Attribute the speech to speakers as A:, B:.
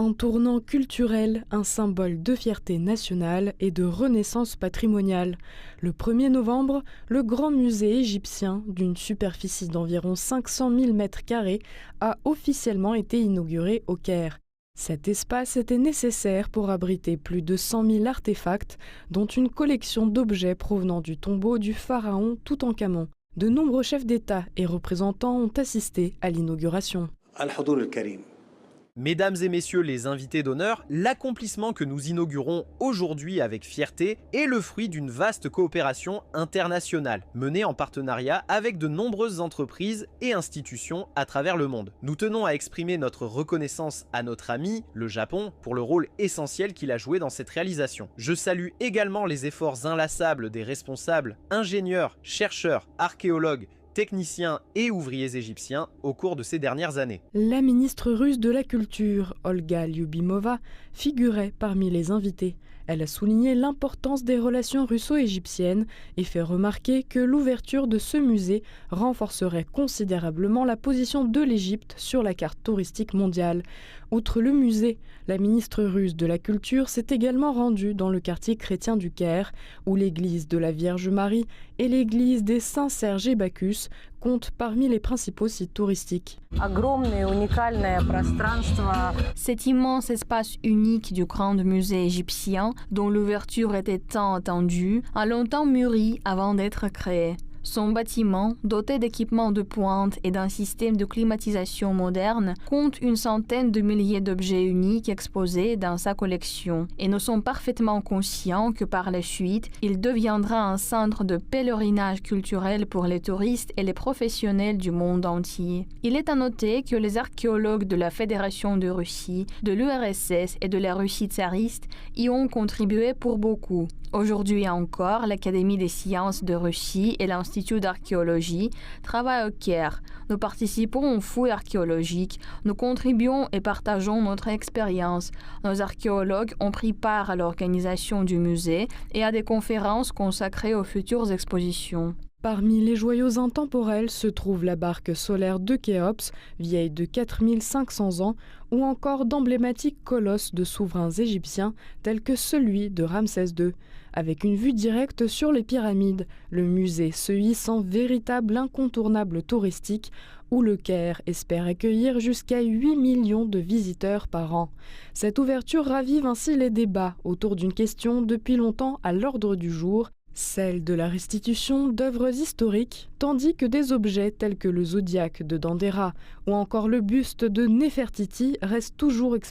A: Un tournant culturel, un symbole de fierté nationale et de renaissance patrimoniale. Le 1er novembre, le grand musée égyptien, d'une superficie d'environ 500 000 m², a officiellement été inauguré au Caire. Cet espace était nécessaire pour abriter plus de 100 000 artefacts, dont une collection d'objets provenant du tombeau du pharaon Toutankhamon. De nombreux chefs d'État et représentants ont assisté à l'inauguration.
B: Mesdames et messieurs les invités d'honneur, l'accomplissement que nous inaugurons aujourd'hui avec fierté est le fruit d'une vaste coopération internationale, menée en partenariat avec de nombreuses entreprises et institutions à travers le monde. Nous tenons à exprimer notre reconnaissance à notre ami, le Japon, pour le rôle essentiel qu'il a joué dans cette réalisation. Je salue également les efforts inlassables des responsables, ingénieurs, chercheurs, archéologues, techniciens et ouvriers égyptiens au cours de ces dernières années.
A: La ministre russe de la Culture, Olga Lyubimova, figurait parmi les invités. Elle a souligné l'importance des relations russo-égyptiennes et fait remarquer que l'ouverture de ce musée renforcerait considérablement la position de l'Égypte sur la carte touristique mondiale. Outre le musée, la ministre russe de la Culture s'est également rendue dans le quartier chrétien du Caire, où l'église de la Vierge Marie et l'église des Saints Serge et Bacchus comptent parmi les principaux sites touristiques.
C: Cet immense espace unique du grand musée égyptien, dont l'ouverture était tant attendue, a longtemps mûri avant d'être créé. Son bâtiment, doté d'équipements de pointe et d'un système de climatisation moderne, compte une centaine de milliers d'objets uniques exposés dans sa collection. Et nous sommes parfaitement conscients que par la suite, il deviendra un centre de pèlerinage culturel pour les touristes et les professionnels du monde entier. Il est à noter que les archéologues de la Fédération de Russie, de l'URSS et de la Russie tsariste y ont contribué pour beaucoup. Aujourd'hui encore, l'Académie des sciences de Russie et l'Institut d'archéologie travaillent au Caire. Nous participons aux fouilles archéologiques, nous contribuons et partageons notre expérience. Nos archéologues ont pris part à l'organisation du musée et à des conférences consacrées aux futures expositions.
A: Parmi les joyaux intemporels se trouve la barque solaire de Khéops, vieille de 4500 ans, ou encore d'emblématiques colosses de souverains égyptiens tels que celui de Ramsès II. Avec une vue directe sur les pyramides, le musée se hisse en véritable incontournable touristique où le Caire espère accueillir jusqu'à 8 millions de visiteurs par an. Cette ouverture ravive ainsi les débats autour d'une question depuis longtemps à l'ordre du jour, celle de la restitution d'œuvres historiques, tandis que des objets tels que le zodiaque de Dendera ou encore le buste de Néfertiti restent toujours exposés.